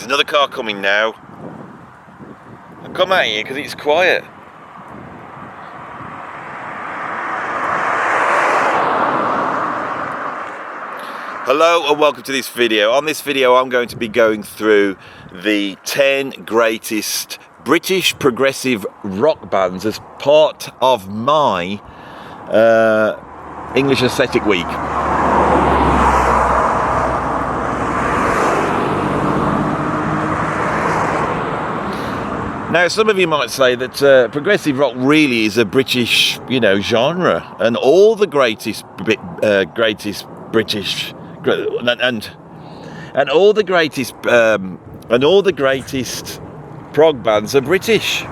There's another car coming now. I come out here because it's quiet. Hello and welcome to this video. On this video I'm going to be going through the 10 greatest British progressive rock bands as part of my English Aesthetic Week. Now, some of you might say that progressive rock really is a British, genre, and all the greatest British and all the greatest prog bands are British.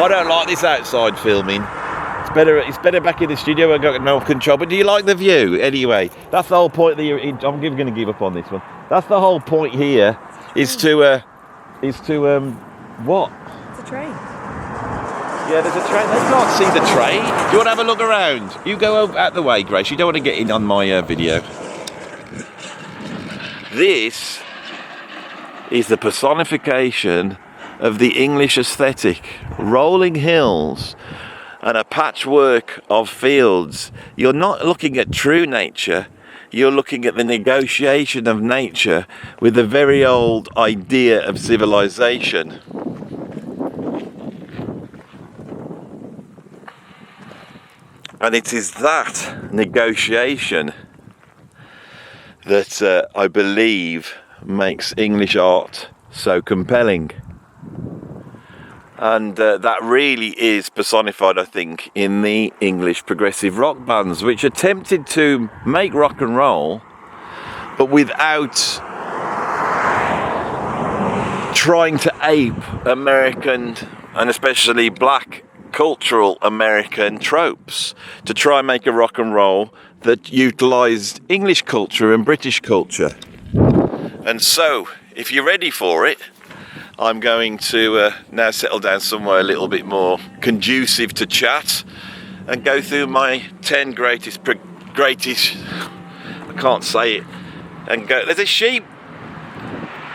I don't like this outside filming. It's better back in the studio. I've got no control. But do you like the view? Anyway, that's the whole point. I'm going to give up on this one. That's the whole point here. Is to what? It's a train. Yeah, there's a train. They can't see the train. Do you want to have a look around? You go out the way, Grace. You don't want to get in on my video. This is the personification of the English aesthetic. Rolling hills and a patchwork of fields. You're not looking at true nature. You're looking at the negotiation of nature with the very old idea of civilization. And it is that negotiation that I believe makes English art so compelling. And that really is personified, I think, in the English progressive rock bands, which attempted to make rock and roll, but without trying to ape American, and especially black, cultural American tropes, to try and make a rock and roll that utilised English culture and British culture. And so, if you're ready for it, I'm going to now settle down somewhere a little bit more conducive to chat and go through my 10 greatest, I can't say it, and go. There's a sheep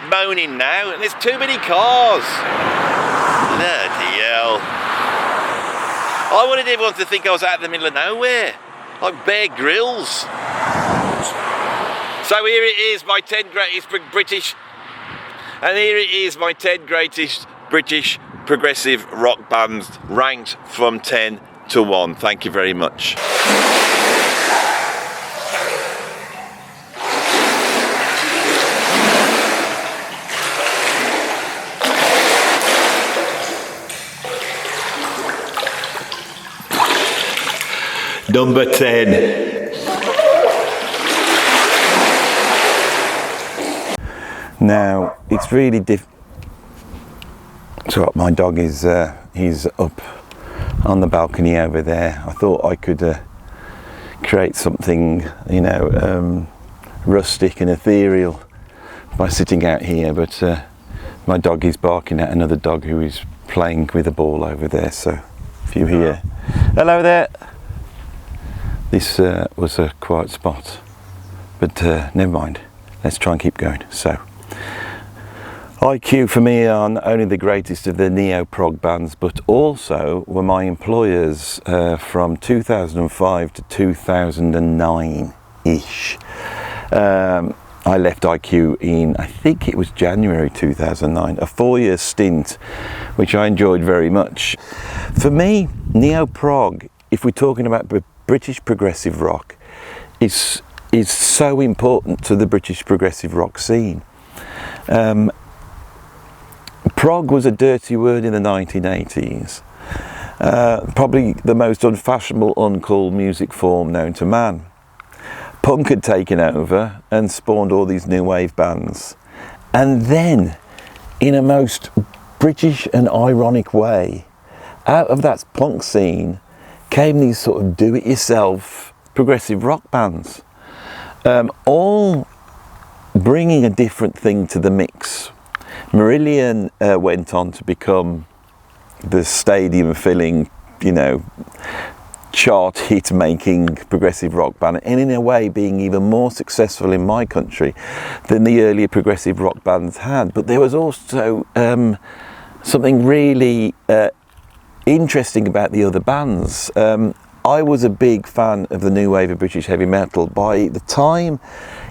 moaning now and there's too many cars. Bloody hell. I wanted everyone to think I was out in the middle of nowhere, like Bear Grylls. So here it is, my 10 greatest British. And here it is, my 10 greatest British progressive rock bands, ranked from 10 to 1. Thank you very much. Number 10. Now, it's really so my dog is he's up on the balcony over there. I thought I could create something, rustic and ethereal by sitting out here, but my dog is barking at another dog who is playing with a ball over there. So if you hear, hello there. This was a quiet spot, but never mind. Let's try and keep going. So, IQ for me are not only the greatest of the neo-prog bands, but also were my employers from 2005 to 2009-ish. I left IQ in, I think it was January 2009, a 4-year stint, which I enjoyed very much. For me, neo-prog, if we're talking about British progressive rock, is so important to the British progressive rock scene. Prog was a dirty word in the 1980s. Probably the most unfashionable, uncool music form known to man. Punk had taken over and spawned all these new wave bands. And then, in a most British and ironic way, out of that punk scene came these sort of do-it-yourself progressive rock bands. All bringing a different thing to the mix. Marillion went on to become the stadium filling, chart hit making progressive rock band, and in a way being even more successful in my country than the earlier progressive rock bands had. But there was also something really interesting about the other bands. I was a big fan of the new wave of British heavy metal. By the time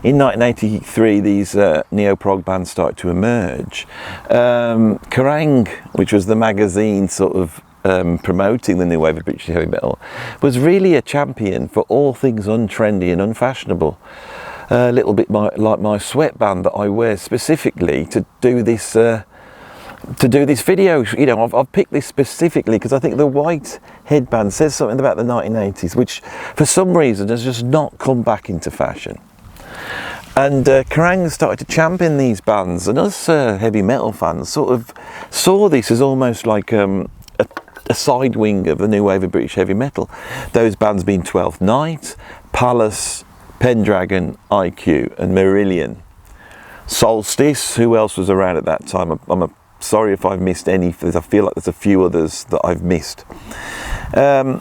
in 1983 these neo-prog bands started to emerge, Kerrang, which was the magazine sort of promoting the new wave of British heavy metal, was really a champion for all things untrendy and unfashionable. A little bit like my sweatband that I wear specifically to do this video. You know, I've picked this specifically because I think the white headband says something about the 1980s, which for some reason has just not come back into fashion. And Kerrang started to champion these bands, and us heavy metal fans sort of saw this as almost like a side wing of the new wave of British heavy metal. Those bands being 12th Night, Palace, Pendragon, IQ and Marillion. Solstice, who else was around at that time? I'm sorry if I've missed any, because I feel like there's a few others that I've missed. I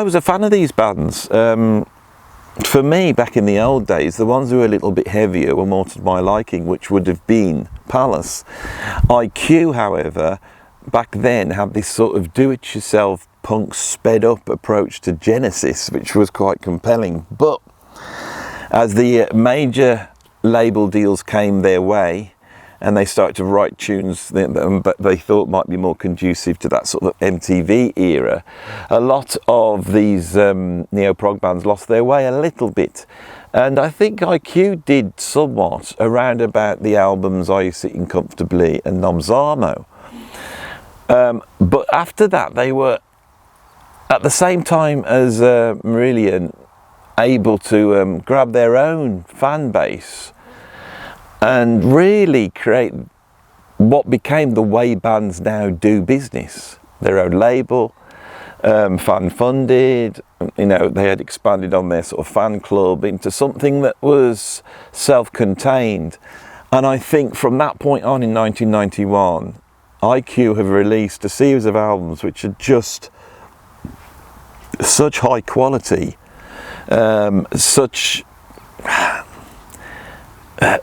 was a fan of these bands. For me, back in the old days, the ones who were a little bit heavier were more to my liking, which would have been Palace. IQ, however, back then had this sort of do-it-yourself punk sped-up approach to Genesis, which was quite compelling. But as the major label deals came their way, and they started to write tunes that they thought might be more conducive to that sort of MTV era, a lot of these neo-prog bands lost their way a little bit. And I think IQ did somewhat around about the albums Are You Sitting Comfortably and Nomzamo. But after that, they were, at the same time as Marillion, able to grab their own fan base and really create what became the way bands now do business. Their own label, fan funded, you know, they had expanded on their sort of fan club into something that was self-contained. And I think from that point on in 1991, IQ have released a series of albums which are just such high quality,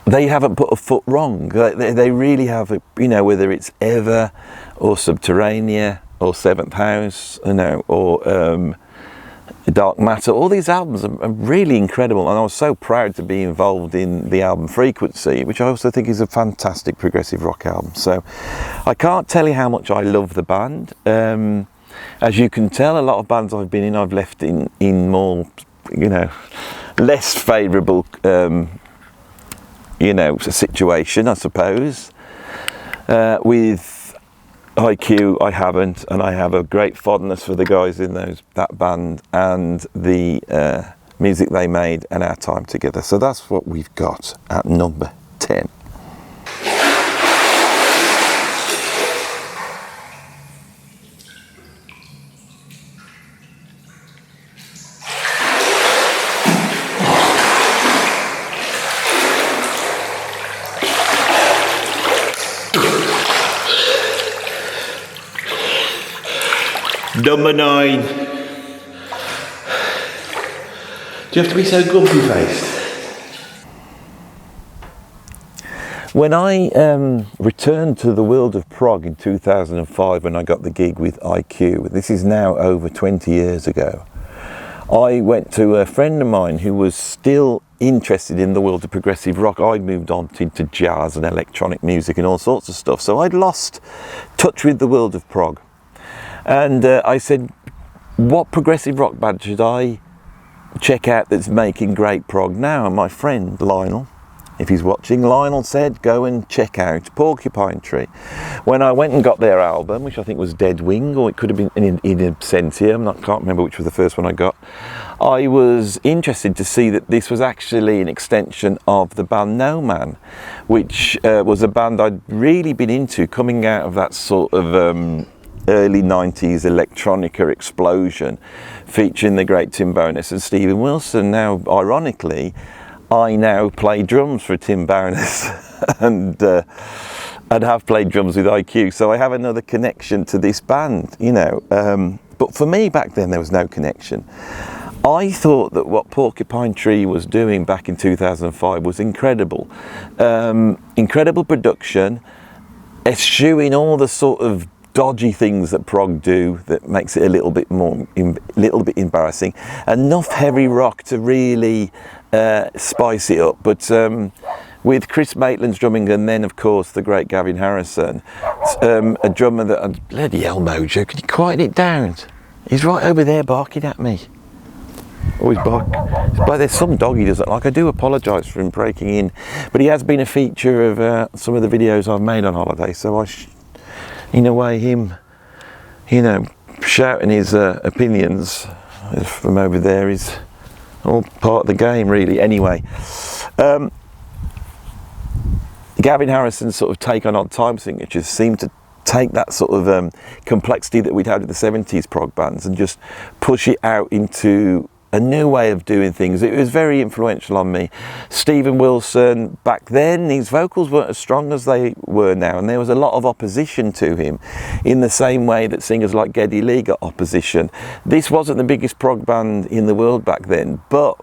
they haven't put a foot wrong. They really have, you know, whether it's Ever or Subterranea or Seventh House, you know, or Dark Matter. All these albums are really incredible, and I was so proud to be involved in the album Frequency, which I also think is a fantastic progressive rock album. So I can't tell you how much I love the band. As you can tell, a lot of bands I've been in, I've left in more, you know, less favourable, you know, situation, I suppose. With IQ, I haven't, and I have a great fondness for the guys in that band and the music they made and our time together. So that's what we've got at number 10. Number 9. Do you have to be so grumpy faced? When I returned to the world of prog in 2005, when I got the gig with IQ, this is now over 20 years ago, I went to a friend of mine who was still interested in the world of progressive rock. I'd moved on into jazz and electronic music and all sorts of stuff, so I'd lost touch with the world of prog. And I said, what progressive rock band should I check out that's making great prog now? And my friend Lionel, if he's watching, Lionel said, go and check out Porcupine Tree. When I went and got their album, which I think was Dead Wing, or it could have been in Absentium, I can't remember which was the first one I got, I was interested to see that this was actually an extension of the band No Man, which was a band I'd really been into coming out of that sort of early 90s electronica explosion featuring the great Tim Bowness and Stephen Wilson. Now, ironically, I now play drums for Tim Bowness and have played drums with IQ, so I have another connection to this band, you know. But for me back then, there was no connection. I thought that what Porcupine Tree was doing back in 2005 was incredible. Incredible production, eschewing all the sort of dodgy things that prog do that makes it a little bit embarrassing. Enough heavy rock to really spice it up. But with Chris Maitland's drumming, and then of course the great Gavin Harrison, a drummer that, bloody hell Mojo, could you quieten it down? He's right over there barking at me. Always bark. But there's some dog he doesn't like. I do apologise for him breaking in, but he has been a feature of some of the videos I've made on holiday, so in a way, him, you know, shouting his opinions from over there is all part of the game, really. Anyway, Gavin Harrison's sort of take on odd time signatures seemed to take that sort of complexity that we'd had with the 70s prog bands and just push it out into a new way of doing things. It was very influential on me. Stephen Wilson, back then, his vocals weren't as strong as they were now, and there was a lot of opposition to him in the same way that singers like Geddy Lee got opposition. This wasn't the biggest prog band in the world back then, but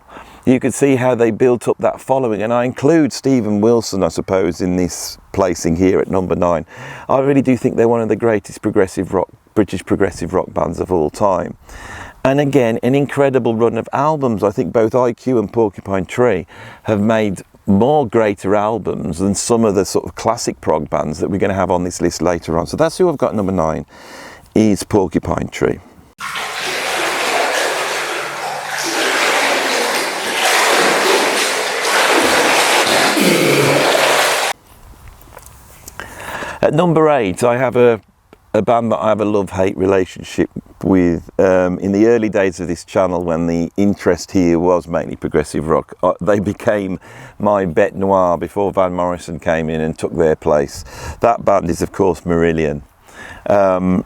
you could see how they built up that following, and I include Stephen Wilson, I suppose, in this placing here at number 9. I really do think they're one of the greatest British progressive rock bands of all time. And again, an incredible run of albums. I think both IQ and Porcupine Tree have made more greater albums than some of the sort of classic prog bands that we're going to have on this list later on. So that's who I've got number 9, is Porcupine Tree. At number 8, I have a band that I have a love-hate relationship with. In the early days of this channel, when the interest here was mainly progressive rock, they became my bête noire before Van Morrison came in and took their place. That band is, of course, Marillion. Marillion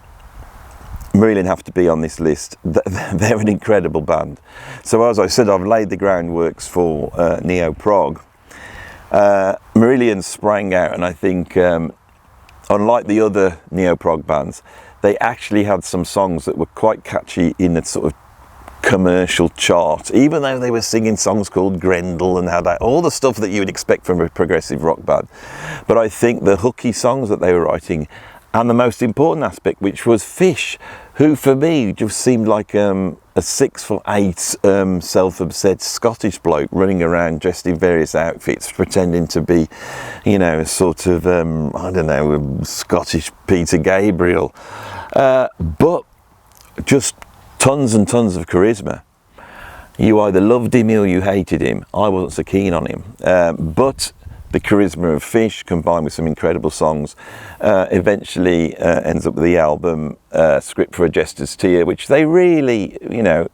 have to be on this list. They're an incredible band. So as I said, I've laid the groundworks for neo-prog. Marillion sprang out, and I think unlike the other neo-prog bands, they actually had some songs that were quite catchy in the sort of commercial chart, even though they were singing songs called Grendel and had all the stuff that you would expect from a progressive rock band. But I think the hooky songs that they were writing, and the most important aspect, which was Fish, who for me just seemed like a 6'8" self-obsessed Scottish bloke running around dressed in various outfits, pretending to be, you know, sort of I don't know, Scottish Peter Gabriel, but just tons and tons of charisma. You either loved him or you hated him. I wasn't so keen on him, but the charisma of Fish combined with some incredible songs eventually ends up with the album Script for a Jester's Tear, which they really, you know,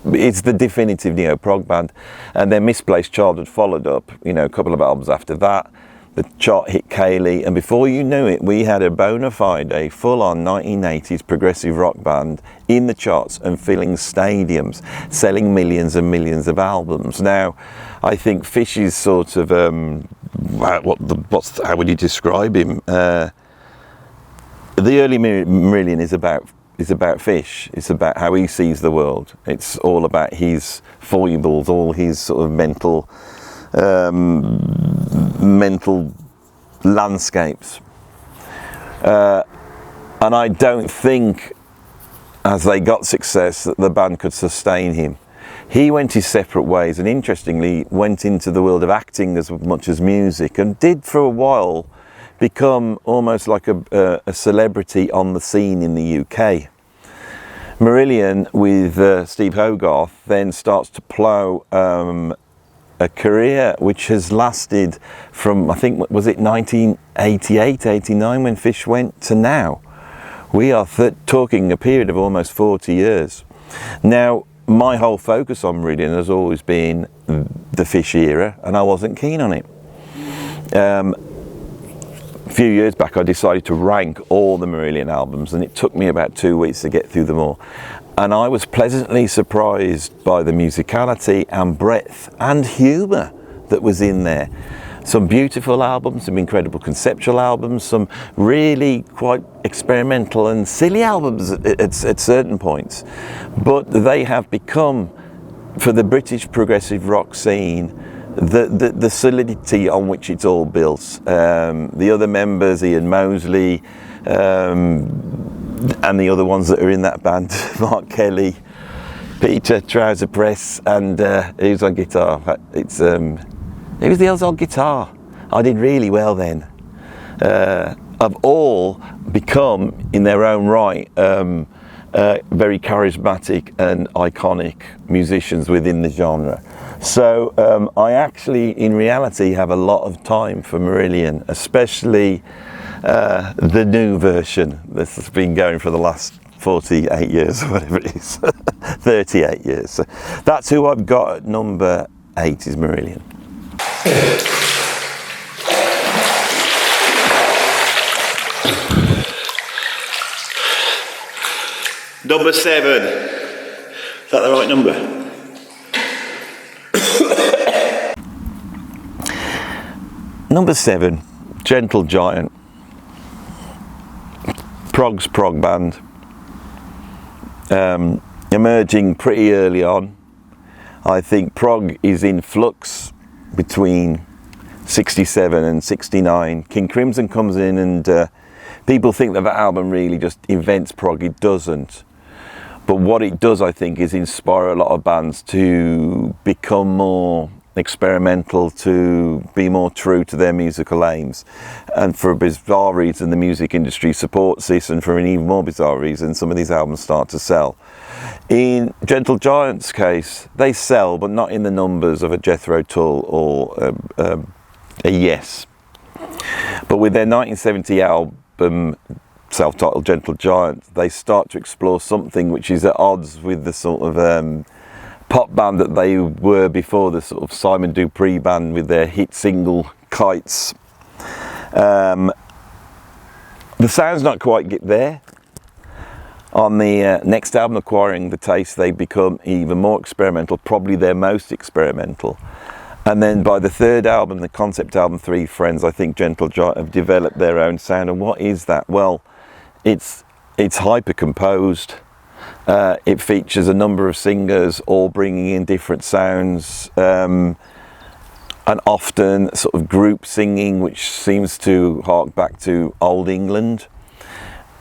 it's the definitive neo-prog band. And then Misplaced Childhood followed up, you know, a couple of albums after that. The chart hit Kaylee, and before you knew it, we had a bona fide, a full-on 1980s progressive rock band in the charts and filling stadiums, selling millions and millions of albums. Now, I think Fish is sort of how would you describe him? The early Marillion is about Fish. It's about how he sees the world. It's all about his foibles, all his sort of mental landscapes, and I don't think, as they got success, that the band could sustain him. He went his separate ways, and interestingly went into the world of acting as much as music, and did for a while become almost like a celebrity on the scene in the UK. Marillion, with Steve Hogarth, then starts to plough a career which has lasted from, I think, was it 1988, 89 when Fish went, to now. We are talking a period of almost 40 years. Now, my whole focus on Marillion has always been the Fish era, and I wasn't keen on it. A few years back, I decided to rank all the Marillion albums, and it took me about 2 weeks to get through them all. And I was pleasantly surprised by the musicality and breadth and humour that was in there. Some beautiful albums, some incredible conceptual albums, some really quite experimental and silly albums at certain points, but they have become, for the British progressive rock scene, the solidity on which it's all built. The other members, Ian Mosley, and the other ones that are in that band, Mark Kelly, Peter Trouser Press, and who's on guitar? It's who was the hell's on guitar? I did really well then. Have all become, in their own right, very charismatic and iconic musicians within the genre. So I actually, in reality, have a lot of time for Marillion, especially the new version that's been going for the last 48 years or whatever it is. 38 years. So that's who I've got at number 8 is Marillion. Number 7. Is that the right number? Number 7, Gentle Giant. Prog's prog band. Emerging pretty early on. I think prog is in flux between 67 and 69. King Crimson comes in and people think that album really just invents prog. It doesn't. But what it does, I think, is inspire a lot of bands to become more experimental, to be more true to their musical aims. And for a bizarre reason, the music industry supports this, and for an even more bizarre reason, some of these albums start to sell. In Gentle Giant's case, they sell, but not in the numbers of a Jethro Tull or a Yes. But with their 1970 album, self-titled Gentle Giant, they start to explore something which is at odds with the sort of pop band that they were before, the sort of Simon Dupree band with their hit single Kites. The sound's not quite there. On the next album, Acquiring the Taste, they become even more experimental, probably their most experimental. And then by the third album, the concept album, Three Friends, I think Gentle Giant have developed their own sound. And what is that? Well, it's hyper composed. It features a number of singers all bringing in different sounds, and often sort of group singing, which seems to hark back to Old England.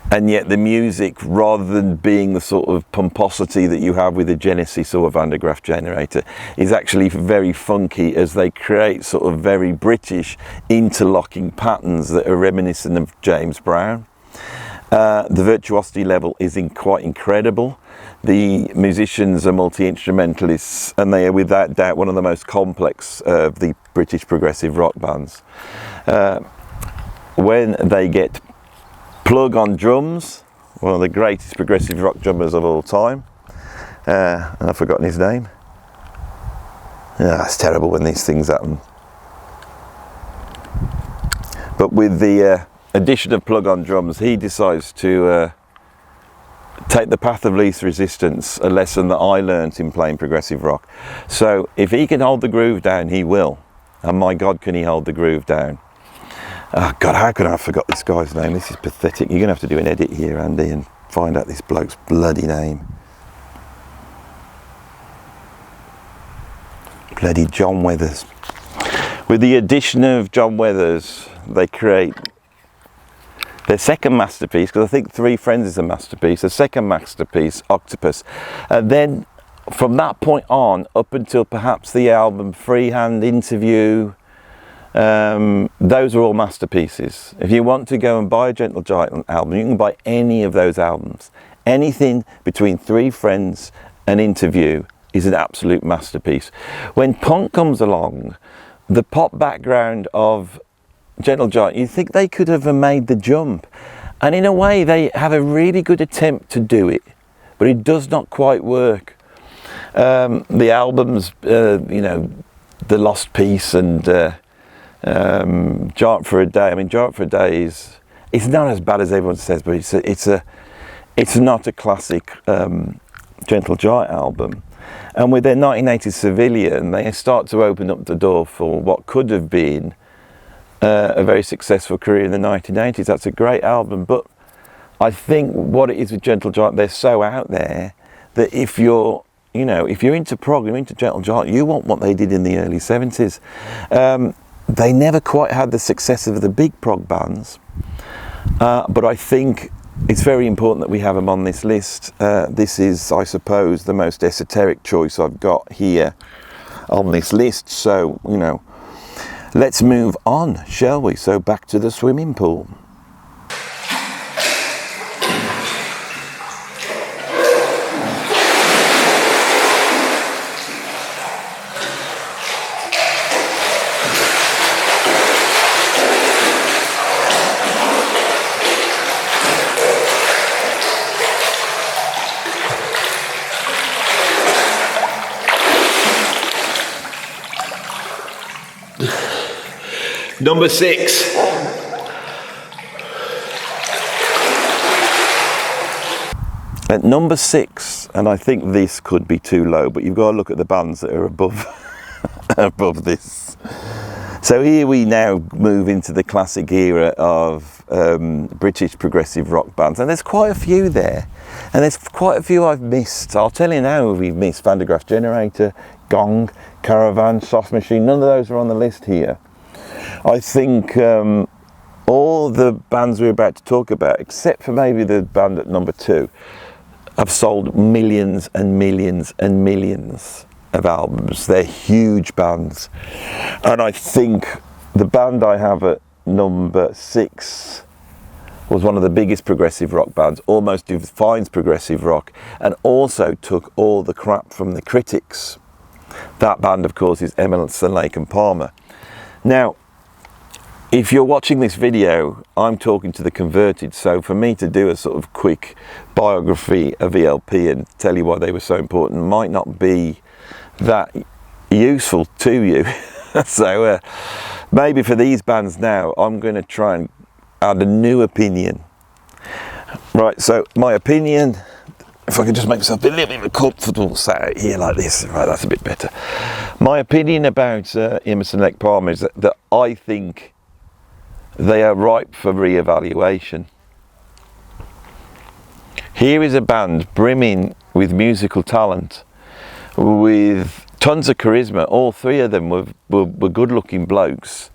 And yet the music, rather than being the sort of pomposity that you have with a Genesis or a Van der Graaf generator, is actually very funky as they create sort of very British interlocking patterns that are reminiscent of James Brown. The virtuosity level is quite incredible. The musicians are multi-instrumentalists, and they are without doubt one of the most complex of the British progressive rock bands. When they get Plug on drums, one of the greatest progressive rock drummers of all time, and I've forgotten his name. It's terrible when these things happen. But with the addition of Plug on drums, he decides to take the path of least resistance, a lesson that I learnt in playing progressive rock. So if he can hold the groove down, he will. And my God, can he hold the groove down? Oh God, how could I have forgot this guy's name? This is pathetic. You're going to have to do an edit here, Andy, and find out this bloke's bloody name. Bloody John Weathers. With the addition of John Weathers, they create their second masterpiece, because I think Three Friends is a masterpiece. The second masterpiece, Octopus. And then from that point on, up until perhaps the album Freehand, Interview, those are all masterpieces. If you want to go and buy a Gentle Giant album, you can buy any of those albums. Anything between Three Friends and Interview is an absolute masterpiece. When punk comes along, the pop background of Gentle Giant, you think they could have made the jump. And in a way, they have a really good attempt to do it, but it does not quite work. The albums, The Lost Piece and Giant for a Day. I mean, Giant for a Day it's not as bad as everyone says, but it's not a classic Gentle Giant album. And with their 1980s Civilian, they start to open up the door for what could have been a very successful career in the 1980s. That's a great album, but I think what it is with Gentle Giant, they're so out there that if you're into prog, you're into Gentle Giant, you want what they did in the early 70s. They never quite had the success of the big prog bands, but I think it's very important that we have them on this list. This is, I suppose, the most esoteric choice I've got here on this list. So, let's move on, shall we? So back to the swimming pool. Number 6. At number 6, and I think this could be too low, but you've got to look at the bands that are above above this. So here we now move into the classic era of British progressive rock bands, and there's quite a few there, and there's quite a few I've missed. I'll tell you now, we've missed Van der Graaf Generator, Gong, Caravan, Soft Machine. None of those are on the list here. I think all the bands we're about to talk about, except for maybe the band at number 2, have sold millions and millions and millions of albums. They're huge bands. And I think the band I have at number 6 was one of the biggest progressive rock bands, almost defines progressive rock, and also took all the crap from the critics. That band, of course, is Emerson, Lake and Palmer. Now, if you're watching this video, I'm talking to the converted, so for me to do a sort of quick biography of ELP and tell you why they were so important might not be that useful to you. So maybe for these bands now, I'm going to try and add a new opinion. Right, so my opinion, if I could just make myself a little bit more comfortable sat here like this, right, that's a bit better. My opinion about Emerson, Lake Palmer is that I think they are ripe for re-evaluation. Here is a band brimming with musical talent, with tons of charisma. All three of them were good-looking blokes,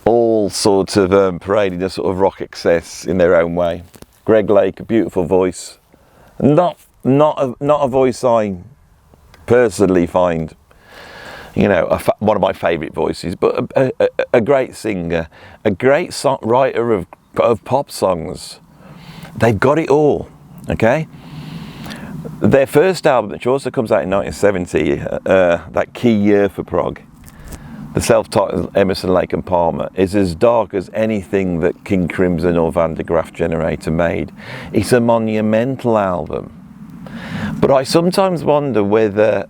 all sorts of parading a sort of rock excess in their own way. Greg Lake, a beautiful voice, not a voice I personally find, one of my favourite voices, but a great singer, a great writer of pop songs. They've got it all, okay? Their first album, which also comes out in 1970, that key year for prog, the self-titled Emerson, Lake and Palmer, is as dark as anything that King Crimson or Van der Graaf Generator made. It's a monumental album. But I sometimes wonder whether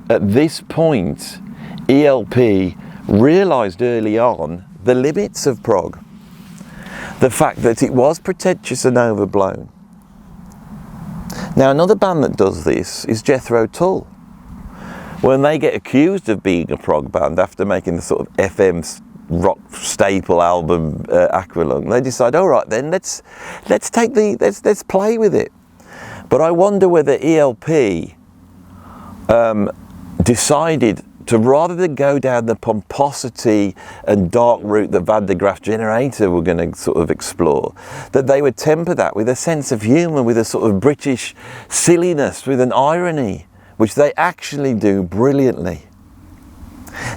at this point ELP realised early on the limits of prog. The fact that it was pretentious and overblown. Now another band that does this is Jethro Tull. When they get accused of being a prog band after making the sort of FM rock staple album Aqualung, they decide, all right then, let's play with it. But I wonder whether ELP decided to, rather than go down the pomposity and dark route that Van der Graaf Generator were going to sort of explore, that they would temper that with a sense of humour, with a sort of British silliness, with an irony, which they actually do brilliantly.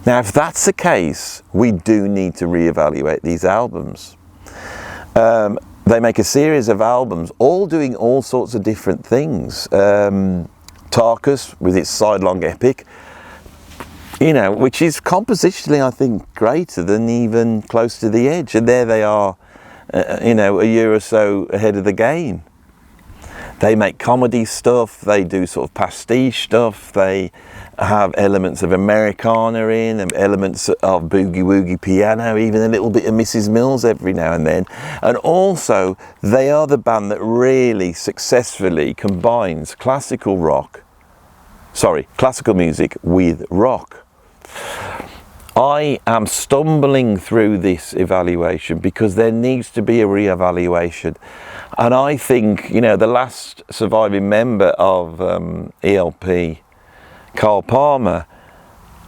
Now, if that's the case, we do need to reevaluate these albums. They make a series of albums, all doing all sorts of different things. Tarkus, with its sidelong epic, which is compositionally, I think, greater than even Close to the Edge. And there they are, a year or so ahead of the game. They make comedy stuff, they do sort of pastiche stuff, they have elements of Americana in, and elements of boogie-woogie piano, even a little bit of Mrs. Mills every now and then. And also, they are the band that really successfully combines classical music with rock. I am stumbling through this evaluation because there needs to be a re-evaluation. And I think, you know, the last surviving member of ELP, Carl Palmer,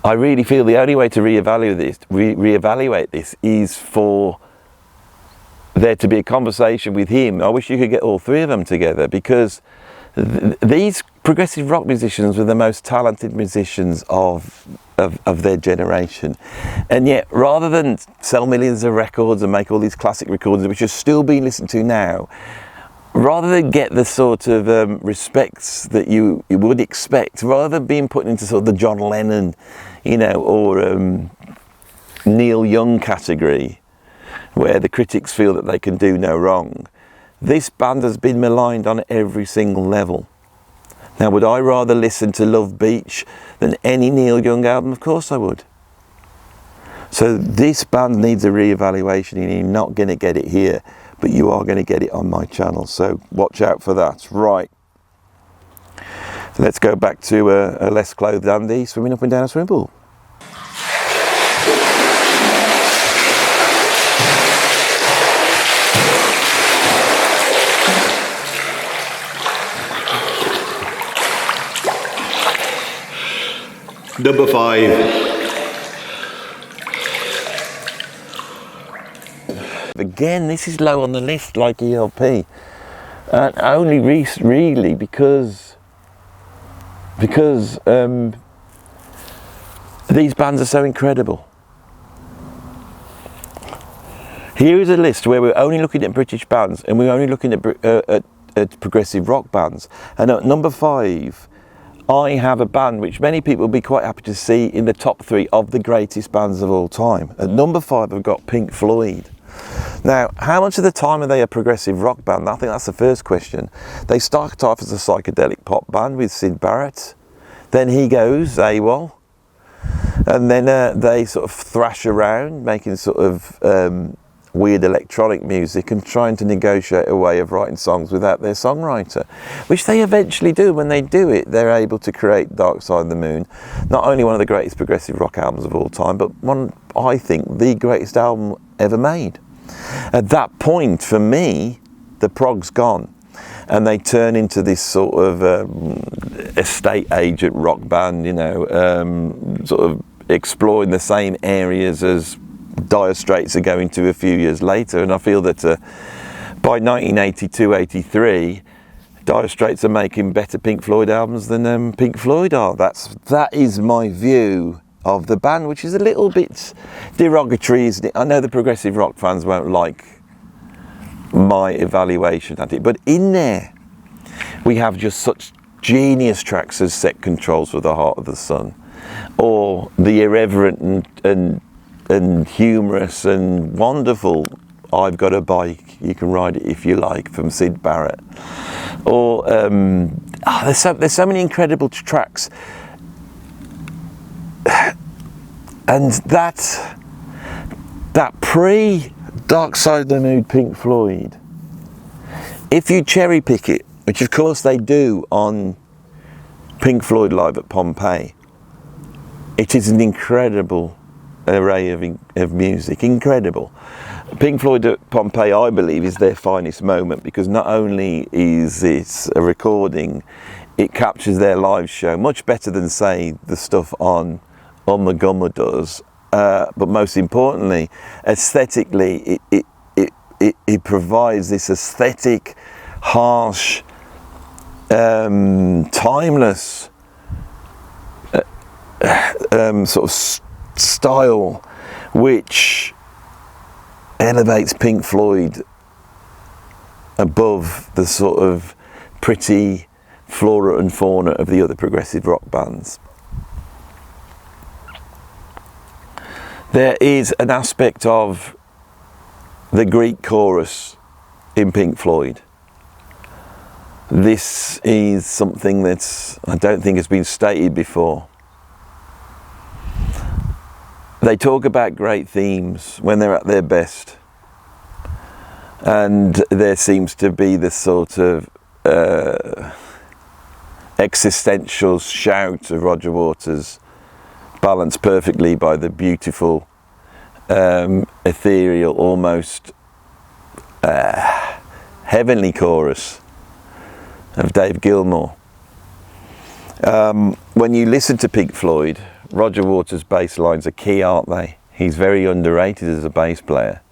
I really feel the only way to reevaluate this is for there to be a conversation with him. I wish you could get all three of them together, because these progressive rock musicians were the most talented musicians of their generation, and yet rather than sell millions of records and make all these classic records which are still being listened to now, rather than get the sort of respects that you would expect, rather than being put into sort of the John Lennon, you know, or Neil Young category, where the critics feel that they can do no wrong, this band has been maligned on every single level. Now, would I rather listen to Love Beach than any Neil Young album? Of course I would. So this band needs a re-evaluation, and you're not going to get it here, but you are going to get it on my channel, so watch out for that. Right, let's go back to a less clothed Andy swimming up and down a swimming pool. Number 5. Again, this is low on the list, like ELP, and only really because these bands are so incredible. Here is a list where we're only looking at British bands, and we're only looking at progressive rock bands. And at number 5, I have a band which many people will be quite happy to see in the top 3 of the greatest bands of all time. At number 5, I've got Pink Floyd. Now, how much of the time are they a progressive rock band? I think that's the first question. They start off as a psychedelic pop band with Syd Barrett. Then he goes AWOL. And then they sort of thrash around, making sort of weird electronic music and trying to negotiate a way of writing songs without their songwriter, which they eventually do. When they do it, they're able to create Dark Side of the Moon, not only one of the greatest progressive rock albums of all time, but one, I think, the greatest album ever made. At that point, for me, the prog's gone, and they turn into this sort of estate agent rock band, you know, sort of exploring the same areas as Dire Straits are going to a few years later. And I feel that by 1982-83, Dire Straits are making better Pink Floyd albums than Pink Floyd are. That is my view of the band, which is a little bit derogatory, isn't it? I know the progressive rock fans won't like my evaluation at it, but in there we have just such genius tracks as Set Controls for the Heart of the Sun, or the irreverent and humorous and wonderful I've Got a Bike, You Can Ride It If You Like from Syd Barrett, or there's so many incredible tracks. And that pre-Dark Side of the Moon Pink Floyd, if you cherry pick it, which of course they do on Pink Floyd Live at Pompeii, it is an incredible array of music, incredible. Pink Floyd at Pompeii, I believe, is their finest moment, because not only is it a recording, it captures their live show much better than, say, the stuff on the Gummer does, but most importantly, aesthetically, it provides this aesthetic, harsh, timeless sort of style, which elevates Pink Floyd above the sort of pretty flora and fauna of the other progressive rock bands. There is an aspect of the Greek chorus in Pink Floyd. This is something that I don't think has been stated before. They talk about great themes when they're at their best, and there seems to be this sort of existential shout of Roger Waters' balanced perfectly by the beautiful, ethereal, almost heavenly chorus of Dave Gilmour. When you listen to Pink Floyd, Roger Waters' bass lines are key, aren't they? He's very underrated as a bass player.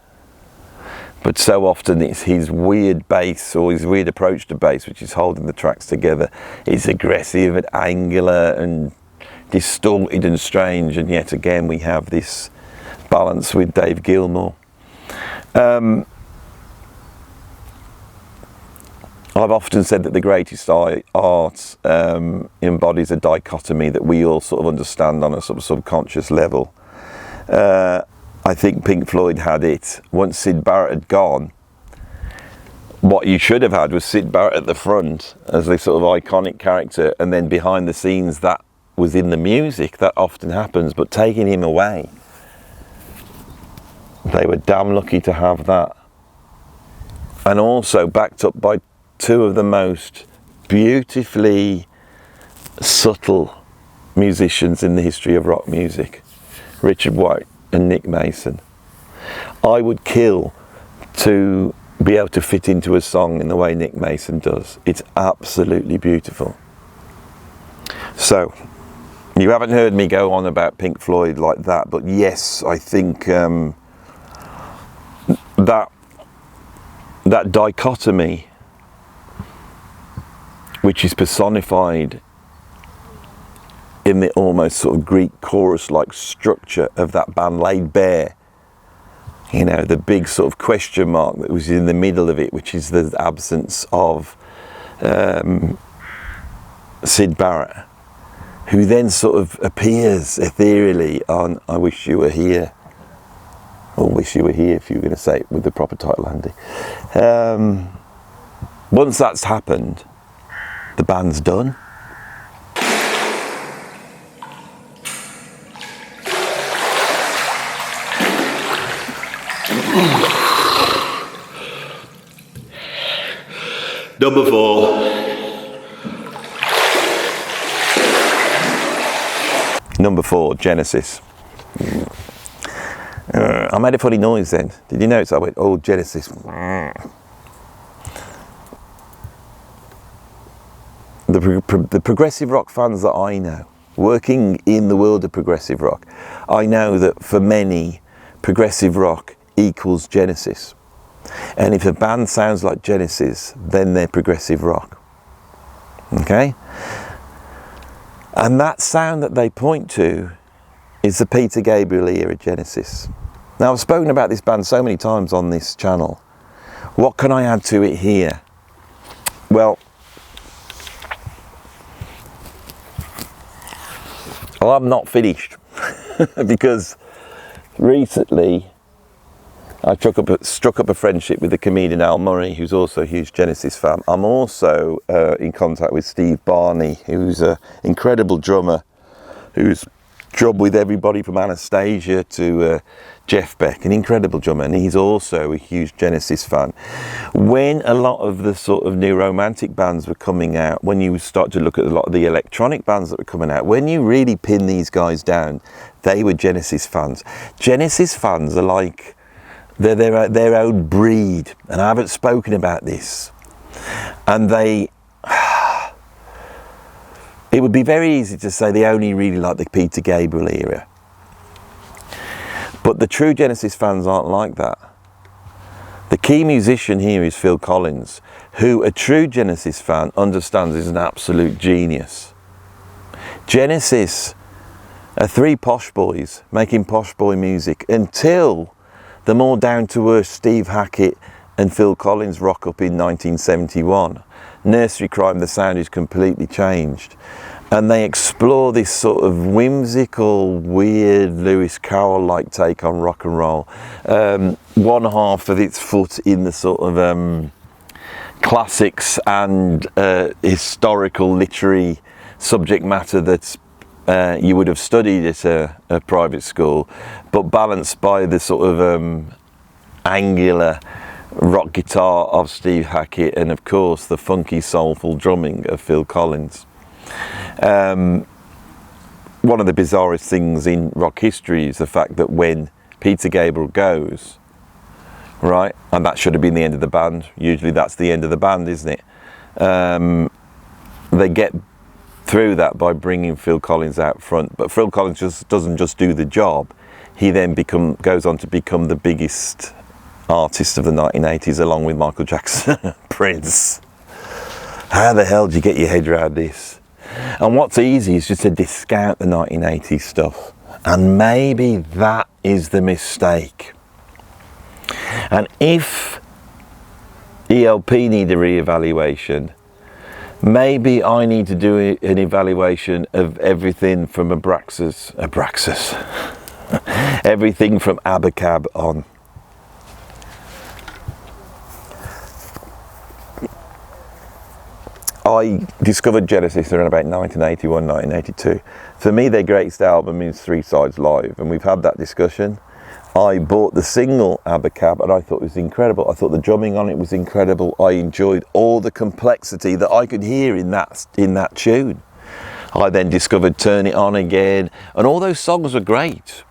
But so often it's his weird bass, or his weird approach to bass, which is holding the tracks together. It's aggressive and angular and distorted and strange, and yet again we have this balance with Dave Gilmour. I've often said that the greatest art embodies a dichotomy that we all sort of understand on a sort of subconscious level. I think Pink Floyd had it. Once Syd Barrett had gone, what you should have had was Syd Barrett at the front as a sort of iconic character, and then behind the scenes that was in the music. That often happens, but taking him away, they were damn lucky to have that. And also backed up by two of the most beautifully subtle musicians in the history of rock music, Richard White and Nick Mason. I would kill to be able to fit into a song in the way Nick Mason does. It's absolutely beautiful. So, you haven't heard me go on about Pink Floyd like that, but yes, I think that dichotomy, which is personified in the almost sort of Greek chorus-like structure of that band laid bare. You know, the big sort of question mark that was in the middle of it, which is the absence of Syd Barrett, who then sort of appears ethereally on I Wish You Were Here, or Wish You Were Here if you were going to say it with the proper title, Andy. Once that's happened, the band's done. Number 4. Number 4, Genesis. I made a funny noise then. Did you notice? I went, oh, Genesis. The progressive rock fans that I know, working in the world of progressive rock, I know that for many, progressive rock equals Genesis. And if a band sounds like Genesis, then they're progressive rock. Okay? And that sound that they point to is the Peter Gabriel era Genesis. Now, I've spoken about this band so many times on this channel. What can I add to it here? Well, I'm not finished because recently I struck up a friendship with the comedian Al Murray, who's also a huge Genesis fan. I'm also in contact with Steve Barney, who's an incredible drummer, who's drummed with everybody from Anastasia to Jeff Beck, an incredible drummer, and he's also a huge Genesis fan. When a lot of the sort of new romantic bands were coming out, when you start to look at a lot of the electronic bands that were coming out, when you really pin these guys down, they were Genesis fans. Genesis fans are like, they're their own breed, and I haven't spoken about this. And it would be very easy to say they only really like the Peter Gabriel era. But the true Genesis fans aren't like that. The key musician here is Phil Collins, who a true Genesis fan understands is an absolute genius. Genesis are three posh boys making posh boy music until the more down-to-earth Steve Hackett and Phil Collins rock up in 1971. Nursery Crime, the sound is completely changed. And they explore this sort of whimsical, weird Lewis Carroll-like take on rock and roll. One half of its foot in the sort of classics and historical literary subject matter that's you would have studied at a private school, but balanced by the sort of angular rock guitar of Steve Hackett and of course the funky soulful drumming of Phil Collins. one of the bizarrest things in rock history is the fact that when Peter Gabriel goes, right, and that should have been the end of the band. Usually that's the end of the band, isn't it? They get through that by bringing Phil Collins out front, but Phil Collins just doesn't just do the job. He then goes on to become the biggest artist of the 1980s, along with Michael Jackson, Prince. How the hell do you get your head around this? And what's easy is just to discount the 1980s stuff, and maybe that is the mistake. And if ELP need a re-evaluation, maybe I need to do an evaluation of everything from Abraxas, everything from Abacab on. I discovered Genesis around about 1981, 1982. For me, their greatest album is 3 Sides Live, and we've had that discussion. I bought the single Abacab and I thought it was incredible. I thought the drumming on it was incredible. I enjoyed all the complexity that I could hear in that tune. I then discovered Turn It On Again, and all those songs were great.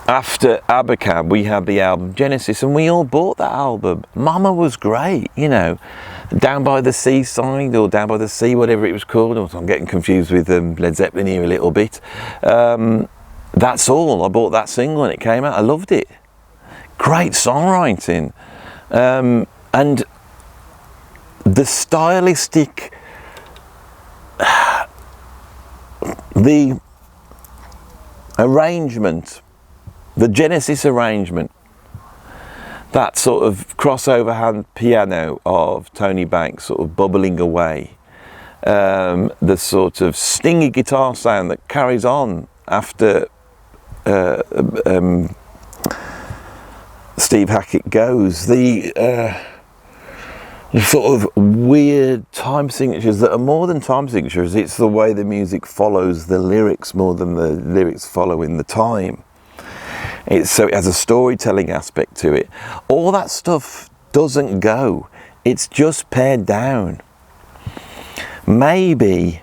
After Abacab, we had the album Genesis, and we all bought that album. Mama was great, you know. Down by the Seaside, or Down by the Sea, whatever it was called. I'm getting confused with Led Zeppelin here a little bit. That's all. I bought that single when it came out. I loved it. Great songwriting. And the stylistic, the arrangement, the Genesis arrangement, that sort of crossover hand piano of Tony Banks sort of bubbling away, the sort of stingy guitar sound that carries on after Steve Hackett goes, the sort of weird time signatures that are more than time signatures. It's the way the music follows the lyrics more than the lyrics following the time. So it has a storytelling aspect to it. All that stuff doesn't go. It's just pared down. Maybe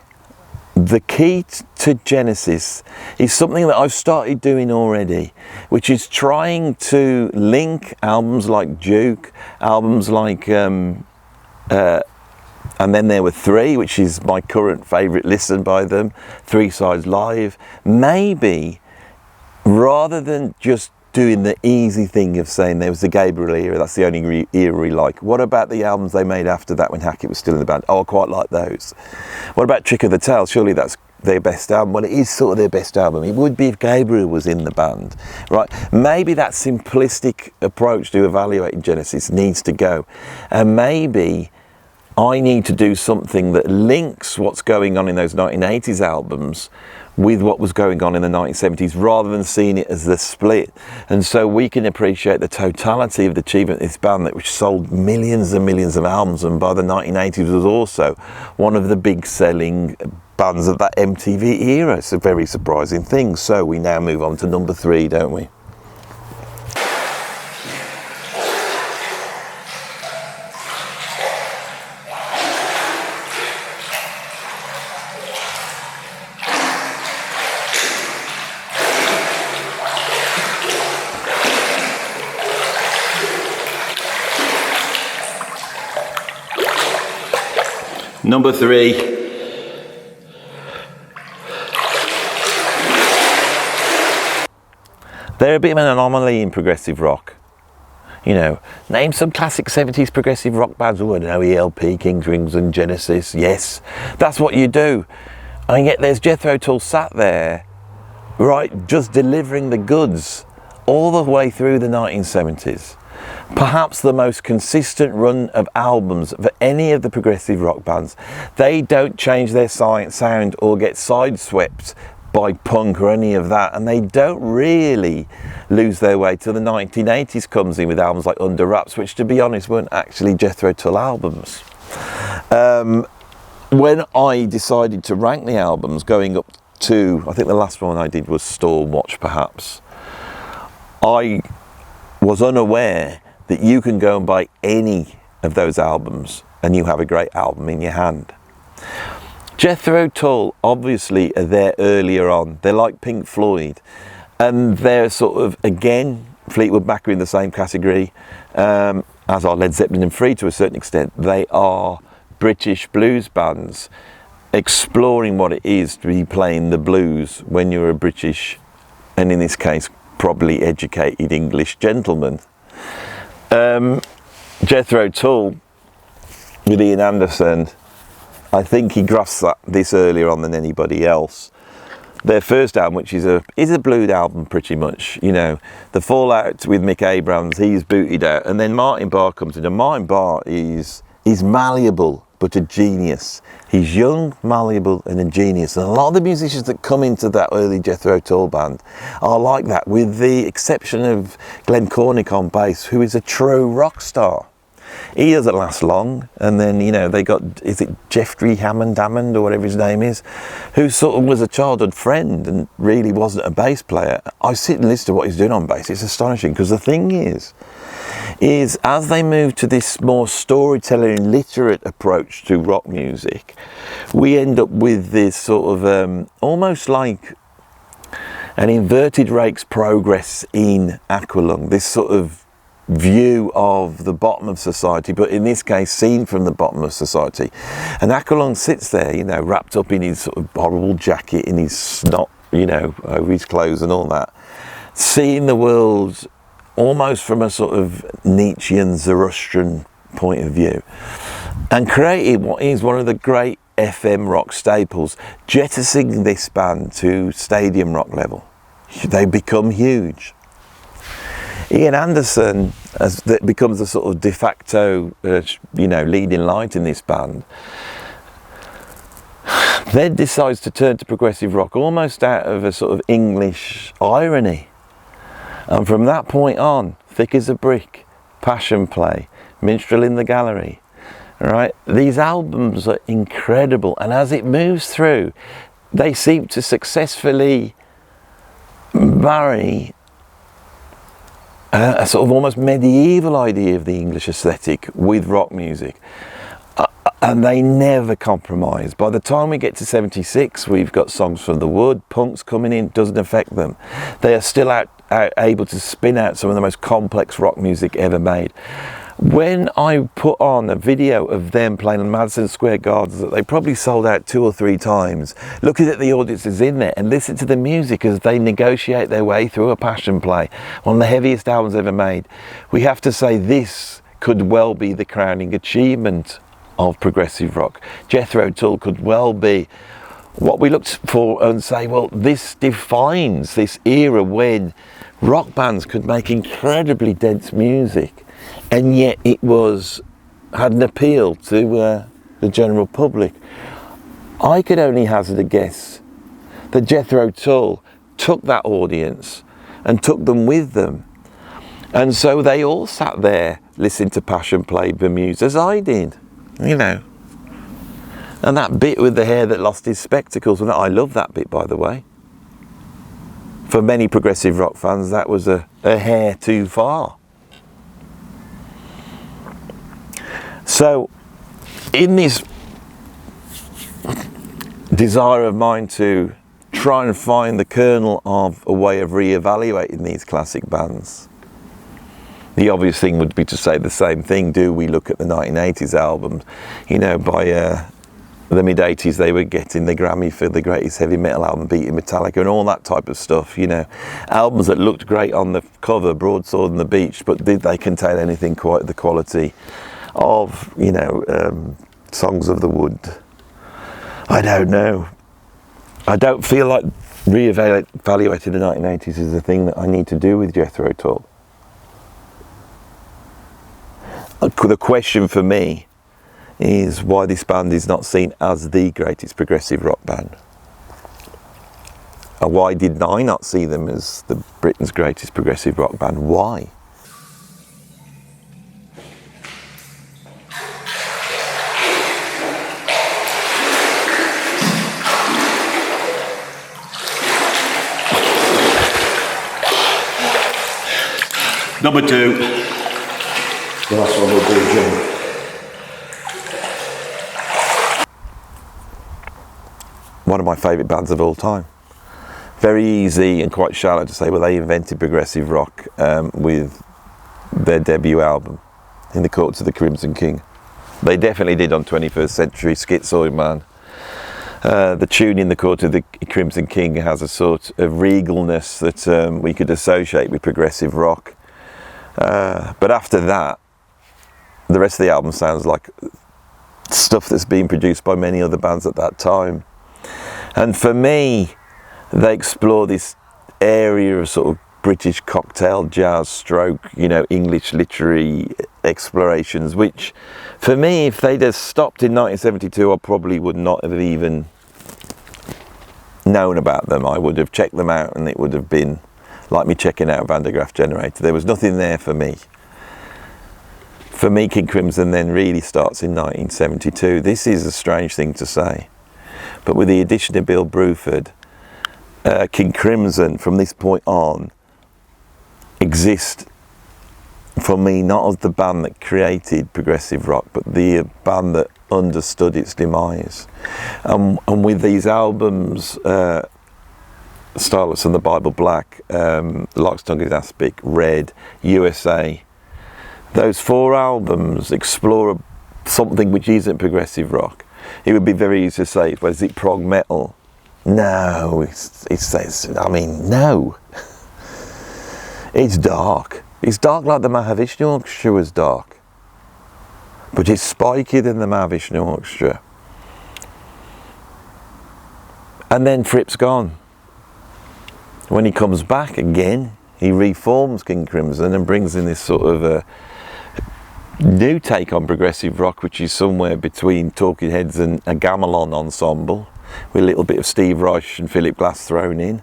the key to Genesis is something that I've started doing already, which is trying to link albums like Duke, albums like, and then there were 3, which is my current favourite listen by them, 3 Sides Live. Maybe, rather than just doing the easy thing of saying there was the Gabriel era, that's the only era we like. What about the albums they made after that when Hackett was still in the band? Oh, I quite like those. What about Trick of the Tail? Surely that's their best album. Well, it is sort of their best album. It would be if Gabriel was in the band, right? Maybe that simplistic approach to evaluating Genesis needs to go. And maybe I need to do something that links what's going on in those 1980s albums with what was going on in the 1970s, rather than seeing it as the split. And so we can appreciate the totality of the achievement of this band, that which sold millions and millions of albums, and by the 1980s was also one of the big selling bands of that MTV era. It's a very surprising thing. So we now move on to number 3, don't we? Number 3. They're a bit of an anomaly in progressive rock. You know, name some classic 70s progressive rock bands. Oh, I don't know, ELP, King's Crimson, Genesis. Yes, that's what you do. And yet there's Jethro Tull sat there, right, just delivering the goods all the way through the 1970s. Perhaps the most consistent run of albums for any of the progressive rock bands. They don't change their sound or get sideswept by punk or any of that, and they don't really lose their way till the 1980s comes in with albums like Under Wraps, which, to be honest, weren't actually Jethro Tull albums. When I decided to rank the albums going up to, I think the last one I did was Stormwatch perhaps, I was unaware that you can go and buy any of those albums and you have a great album in your hand. Jethro Tull obviously are there earlier on. They're like Pink Floyd, and they're sort of, again, Fleetwood Mac are in the same category, as are Led Zeppelin and Free to a certain extent. They are British blues bands exploring what it is to be playing the blues when you're a British, and in this case probably educated English gentleman. Jethro Tull with Ian Anderson, I think he grasped this earlier on than anybody else. Their first album, which is a blues album pretty much, you know, the fallout with Mick Abrams, he's booted out, and then Martin Barr comes in, and Martin Barr is malleable but a genius. He's young, malleable and a genius, and a lot of the musicians that come into that early Jethro Tull band are like that, with the exception of Glenn Cornick on bass, who is a true rock star. He doesn't last long, and then, you know, they got, is it Jeffrey Hammond or whatever his name is, who sort of was a childhood friend and really wasn't a bass player. I sit and listen to what he's doing on bass. It's astonishing, because the thing is as they move to this more storytelling, literate approach to rock music, we end up with this sort of almost like an inverted rakes progress in Aqualung, this sort of view of the bottom of society, but in this case seen from the bottom of society. And Aqualung sits there, you know, wrapped up in his sort of horrible jacket, in his snot, you know, over his clothes and all that, seeing the world almost from a sort of Nietzschean Zoroastrian point of view, and created what is one of the great FM rock staples, jettisoning this band to stadium rock level. They become huge. Ian Anderson becomes the sort of de facto, you know, leading light in this band. Then decides to turn to progressive rock almost out of a sort of English irony. And from that point on, Thick as a Brick, Passion Play, Minstrel in the Gallery, right? These albums are incredible, and as it moves through, they seem to successfully marry a sort of almost medieval idea of the English aesthetic with rock music. And they never compromise. By the time we get to 76, we've got Songs from the Wood, Punk's coming in, doesn't affect them. They are still able to spin out some of the most complex rock music ever made. When I put on a video of them playing in Madison Square Gardens that they probably sold out 2 or 3 times, looking at the audiences in there and listen to the music as they negotiate their way through a Passion Play, one of the heaviest albums ever made, we have to say this could well be the crowning achievement of progressive rock. Jethro Tull could well be what we looked for and say, well, this defines this era when rock bands could make incredibly dense music, and yet it had an appeal to the general public. I could only hazard a guess that Jethro Tull took that audience and took them with them, and so they all sat there listening to Passion Play Bermuda, as I did, you know. And that bit with the hair that lost his spectacles, and I love that bit, by the way. For many progressive rock fans, that was a hair too far. So, in this desire of mine to try and find the kernel of a way of re-evaluating these classic bands, the obvious thing would be to say the same thing. Do we look at the 1980s albums? You know, by the mid-80s they were getting the Grammy for the greatest heavy metal album, beating Metallica and all that type of stuff, you know. Albums that looked great on the cover, Broadsword and the Beach, but did they contain anything quite the quality of, you know, Songs of the Wood? I don't know. I don't feel like re-evaluating the 1980s is the thing that I need to do with Jethro Tull. The question for me is why this band is not seen as the greatest progressive rock band. And why did I not see them as Britain's greatest progressive rock band? Why? Number 2. The last one will be Jump. one of my favourite bands of all time. Very easy and quite shallow to say, well, they invented progressive rock with their debut album, In the Courts of the Crimson King. They definitely did on 21st Century, Schizoid Man. The tune In the Court of the Crimson King has a sort of regalness that we could associate with progressive rock. But after that, the rest of the album sounds like stuff that's been produced by many other bands at that time. And for me, they explore this area of sort of British cocktail jazz stroke, you know, English literary explorations, which for me, if they'd have stopped in 1972, I probably would not have even known about them. I would have checked them out and it would have been like me checking out Van der Graaf Generator. There was nothing there for me. For me, King Crimson then really starts in 1972. This is a strange thing to say, but with the addition of Bill Bruford, King Crimson from this point on exist for me not as the band that created progressive rock, but the band that understood its demise. And with these albums, Starless and the Bible Black, Lock, Stock and Aspic, Red, USA, those 4 albums explore something which isn't progressive rock. It would be very easy to say, well, is it prog metal? No, no. It's dark. It's dark like the Mahavishnu Orchestra was dark. But it's spikier than the Mahavishnu Orchestra. And then Fripp's gone. When he comes back again, he reforms King Crimson and brings in this sort of a new take on progressive rock, which is somewhere between Talking Heads and a gamelan ensemble, with a little bit of Steve Reich and Philip Glass thrown in.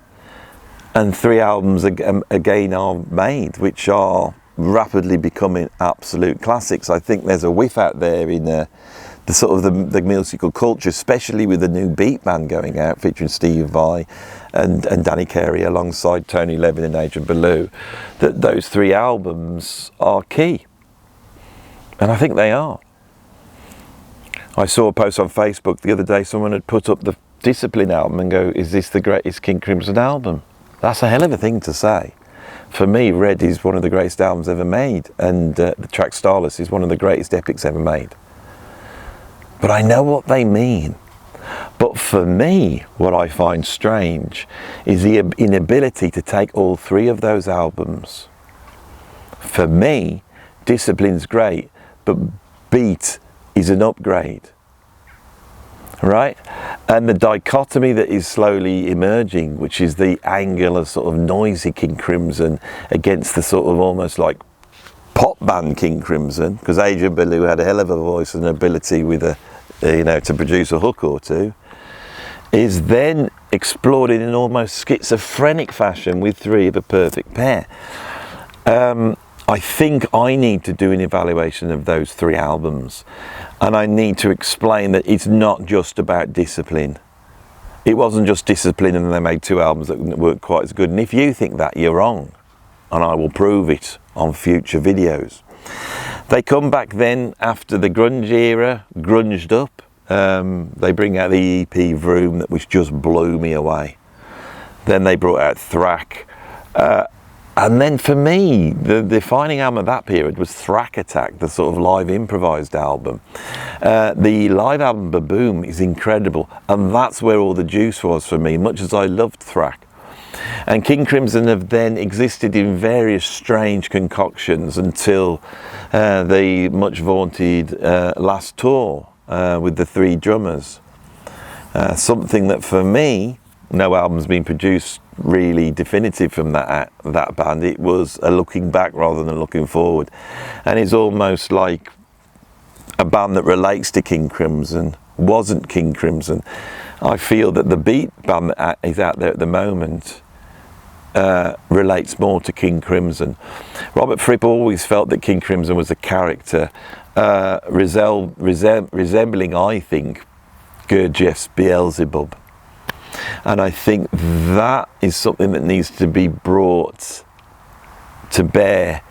And 3 albums again are made, which are rapidly becoming absolute classics. I think there's a whiff out there in the sort of the musical culture, especially with the new Beat Band going out, featuring Steve Vai and Danny Carey alongside Tony Levin and Adrian Belew, that those 3 albums are key. And I think they are. I saw a post on Facebook the other day, someone had put up the Discipline album and go, is this the greatest King Crimson album? That's a hell of a thing to say. For me, Red is one of the greatest albums ever made, and the track Starless is one of the greatest epics ever made. But I know what they mean. But for me, what I find strange is the inability to take all 3 of those albums. For me, Discipline's great, but Beat is an upgrade. Right? And the dichotomy that is slowly emerging, which is the angular sort of noisy King Crimson against the sort of almost like pop band King Crimson, because Adrian Belew had a hell of a voice and ability with to produce a hook or two, is then explored in an almost schizophrenic fashion with 3 of a perfect pair. I think I need to do an evaluation of those 3 albums, and I need to explain that it's not just about Discipline. It wasn't just Discipline and they made 2 albums that weren't quite as good, and if you think that, you're wrong, and I will prove it on future videos. They come back then after the grunge era, grunged up. They bring out the EP Vroom, which just blew me away. Then they brought out Thrack. And then for me, the defining album of that period was Thrack Attack, the sort of live improvised album. The live album Baboom is incredible, and that's where all the juice was for me, much as I loved Thrack. And King Crimson have then existed in various strange concoctions until the much vaunted last tour with the 3 drummers. Something that for me, no album's been produced really definitive from that band. It was a looking back rather than a looking forward, and it's almost like a band that relates to King Crimson wasn't King Crimson. I feel that the Beat Band that is out there at the moment relates more to King Crimson. Robert Fripp always felt that King Crimson was a character resembling, I think, Gurdjieff's Beelzebub. And I think that is something that needs to be brought to bear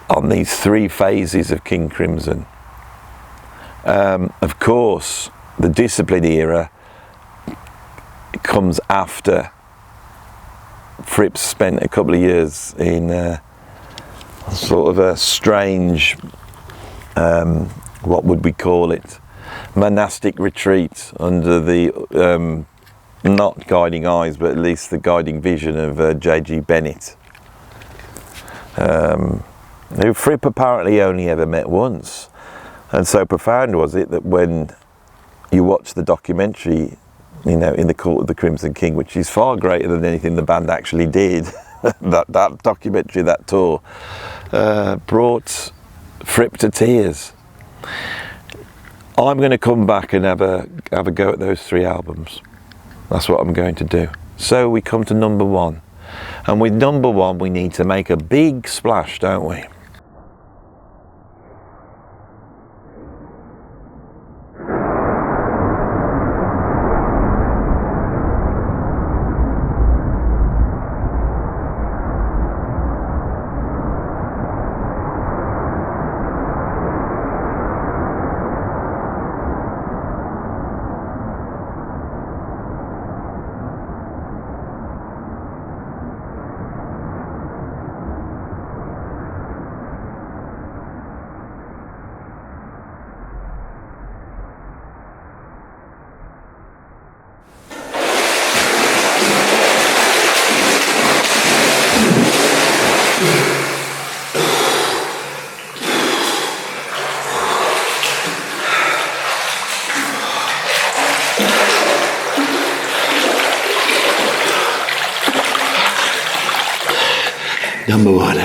on these 3 phases of King Crimson. Of course, the Discipline era comes after Fripp spent a couple of years in sort of a strange, what would we call it, monastic retreat under the not guiding eyes, but at least the guiding vision of J.G. Bennett, who Fripp apparently only ever met once. And so profound was it that when you watch the documentary, you know, In the Court of the Crimson King, which is far greater than anything the band actually did, that documentary, that tour, brought Fripp to tears. I'm going to come back and have a go at those 3 albums. That's what I'm going to do. So we come to number 1. And with number 1, we need to make a big splash, don't we? Number 1.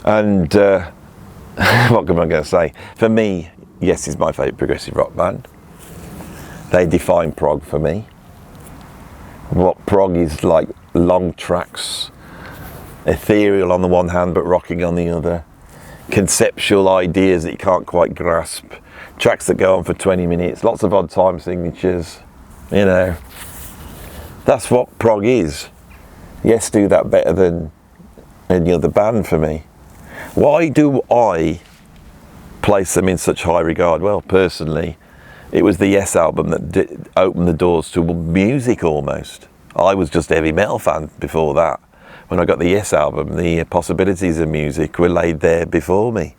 And what am I going to say? For me, Yes is my favourite progressive rock band. They define prog for me. What prog is like: long tracks, ethereal on the one hand but rocking on the other, conceptual ideas that you can't quite grasp, tracks that go on for 20 minutes, lots of odd time signatures. You know, that's what prog is. Yes do that better than any other band for me. Why do I place them in such high regard? Well, personally, it was the Yes album that opened the doors to music almost. I was just a heavy metal fan before that. When I got the Yes album, the possibilities of music were laid there before me.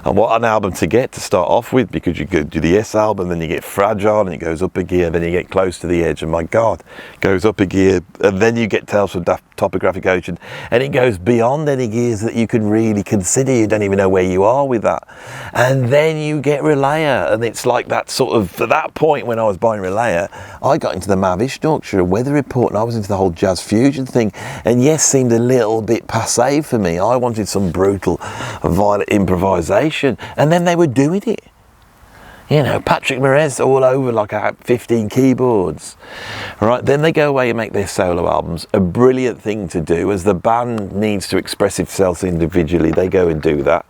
And what an album to get to start off with, because you go do the Yes album, then you get Fragile and it goes up a gear, then you get Close to the Edge, and my God, it goes up a gear, and then you get Tales from Topographic Ocean, and it goes beyond any gears that you can really consider. You don't even know where you are with that. And then you get Relayer, and it's like that sort of, at that point when I was buying Relayer, I got into the Mavish Yorkshire Weather Report, and I was into the whole jazz fusion thing, and Yes seemed a little bit passé for me. I wanted some brutal, violent improvisation. And then they were doing it. You know, Patrick Moraz all over like 15 keyboards. Right, then they go away and make their solo albums. A brilliant thing to do, as the band needs to express itself individually. They go and do that.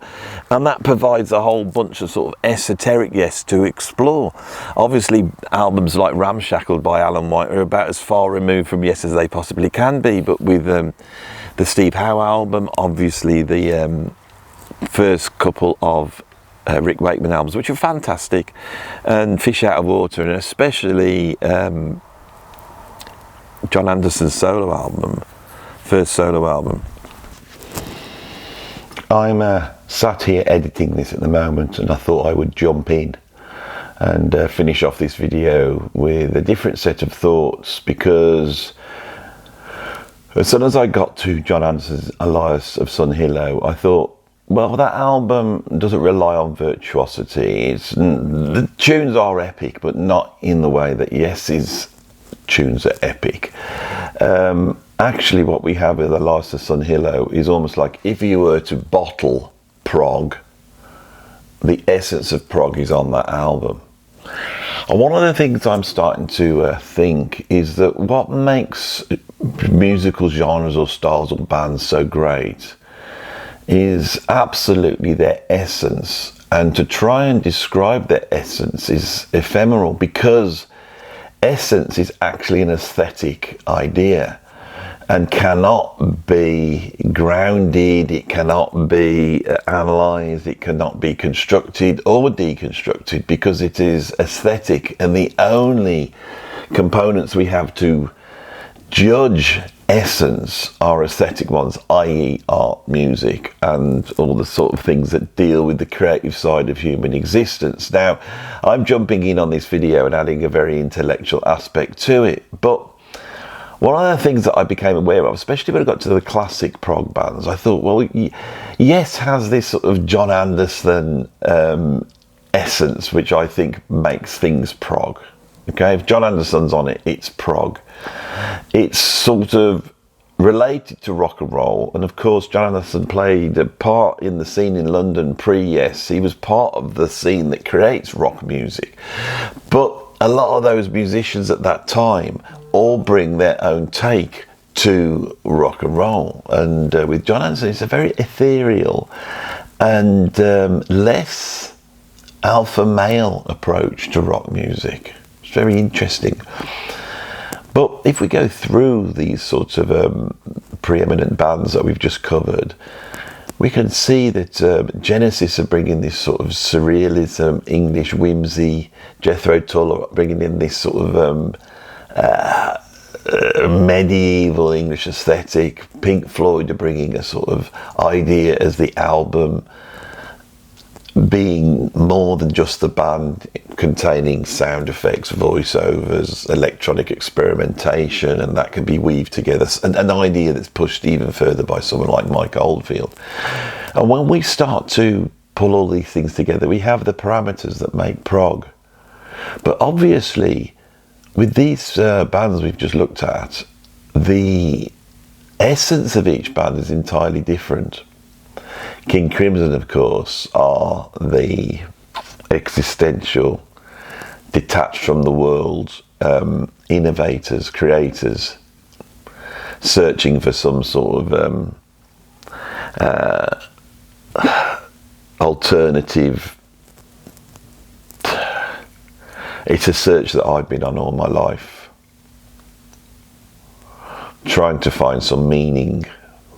And that provides a whole bunch of sort of esoteric Yes to explore. Obviously, albums like Ramshackled by Alan White are about as far removed from Yes as they possibly can be. But with the Steve Howe album, obviously the first couple of Rick Wakeman albums, which are fantastic, and Fish Out of Water, and especially John Anderson's solo album, first solo album. I'm sat here editing this at the moment, and I thought I would jump in and finish off this video with a different set of thoughts, because as soon as I got to John Anderson's Elias of Sun Hillow, I thought, well, that album doesn't rely on virtuosity. The tunes are epic, but not in the way that Yes's tunes are epic. Actually, what we have with Elias of Sun Hillow is almost like if you were to bottle prog, the essence of prog is on that album. And one of the things I'm starting to think is that what makes musical genres or styles or bands so great is absolutely their essence, and to try and describe their essence is ephemeral, because essence is actually an aesthetic idea. and cannot be grounded, it cannot be analysed, it cannot be constructed or deconstructed, because it is aesthetic, and the only components we have to judge essence are aesthetic ones, i.e. art, music, and all the sort of things that deal with the creative side of human existence. Now, I'm jumping in on this video and adding a very intellectual aspect to it, but one of the things that I became aware of, especially when I got to the classic prog bands, I thought, well, yes, has this sort of John Anderson essence, which I think makes things prog. Okay, if John Anderson's on it, it's prog. It's sort of related to rock and roll, and of course John Anderson played a part in the scene in London pre-Yes. He was part of the scene that creates rock music, but a lot of those musicians at that time all bring their own take to rock and roll, and with John Anderson it's a very ethereal and less alpha male approach to rock music. It's very interesting. But if we go through these sorts of preeminent bands that we've just covered, we can see that Genesis are bringing this sort of surrealism, English whimsy, Jethro Tull are bringing in this sort of medieval English aesthetic. Pink Floyd are bringing a sort of idea as the album being more than just the band, containing sound effects, voiceovers, electronic experimentation, and that can be weaved together. An idea that's pushed even further by someone like Mike Oldfield. And when we start to pull all these things together, we have the parameters that make prog. But obviously, with these bands we've just looked at, the essence of each band is entirely different. King Crimson, of course, are the existential, detached from the world, innovators, creators, searching for some sort of alternative. It's a search that I've been on all my life, trying to find some meaning,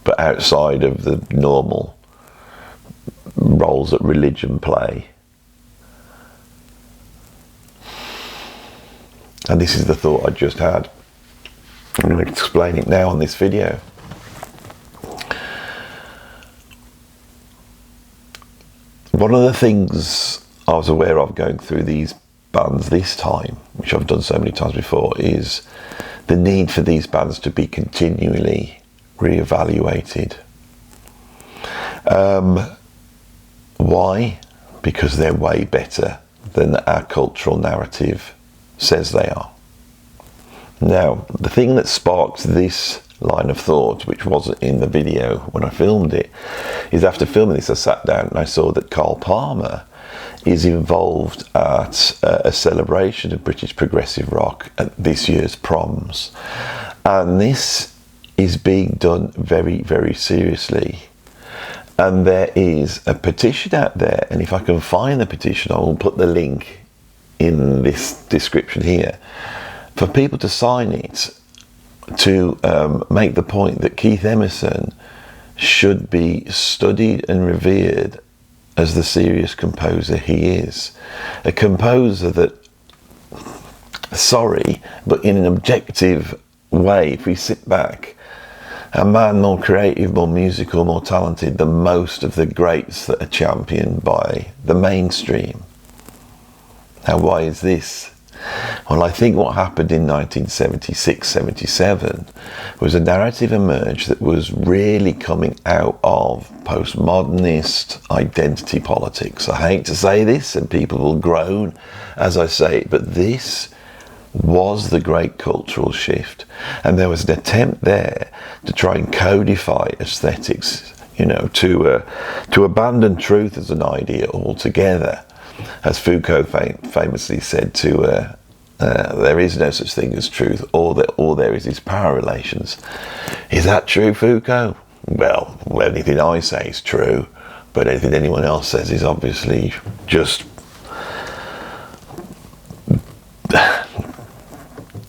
but outside of the normal roles that religion play. And this is the thought I just had. I'm going to explain it now on this video. One of the things I was aware of going through these bands this time, which I've done so many times before, is the need for these bands to be continually re-evaluated. Why? Because they're way better than our cultural narrative says they are. Now, the thing that sparked this line of thought, which wasn't in the video when I filmed it, is after filming this I sat down and I saw that Carl Palmer is involved at a celebration of British progressive rock at this year's Proms. And this is being done very, very seriously. And there is a petition out there, and if I can find the petition, I will put the link in this description here, for people to sign it to make the point that Keith Emerson should be studied and revered as the serious composer he is. A composer that, sorry, but in an objective way, if we sit back, a man more creative, more musical, more talented than most of the greats that are championed by the mainstream. Now, why is this? Well, I think what happened in 1976-77 was a narrative emerged that was really coming out of postmodernist identity politics. I hate to say this, and people will groan as I say it, but this was the great cultural shift, and there was an attempt there to try and codify aesthetics, you know, to abandon truth as an idea altogether. As Foucault famously said, there is no such thing as truth, all there is power relations. Is that true, Foucault? Well, anything I say is true, but anything anyone else says is obviously just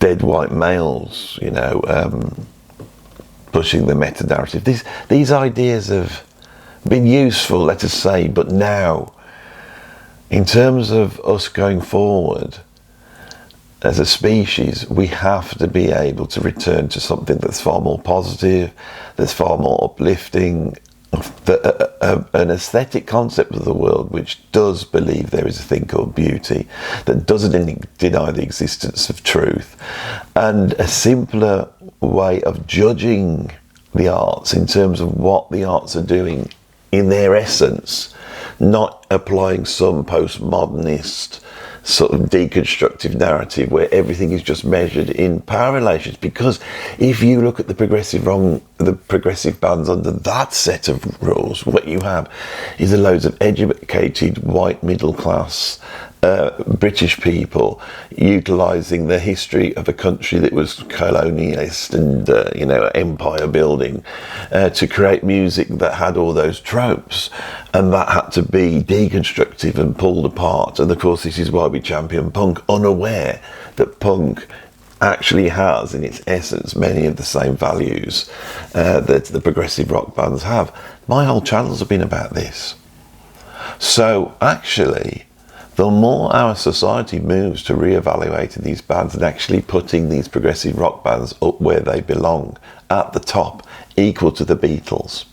dead white males, you know, pushing the meta-narrative. These ideas have been useful, let us say, but now, in terms of us going forward as a species, we have to be able to return to something that's far more positive, that's far more uplifting, an aesthetic concept of the world which does believe there is a thing called beauty, that doesn't deny the existence of truth, and a simpler way of judging the arts in terms of what the arts are doing in their essence, not applying some postmodernist sort of deconstructive narrative where everything is just measured in power relations. Because if you look at the progressive bands under that set of rules, what you have is a loads of educated white middle class British people utilising the history of a country that was colonialist and empire building to create music that had all those tropes, and that had to be deconstructive and pulled apart. And of course this is why we champion punk, unaware that punk actually has in its essence many of the same values that the progressive rock bands have. My whole channels have been about this. So actually, the more our society moves to re-evaluating these bands and actually putting these progressive rock bands up where they belong, at the top, equal to the Beatles,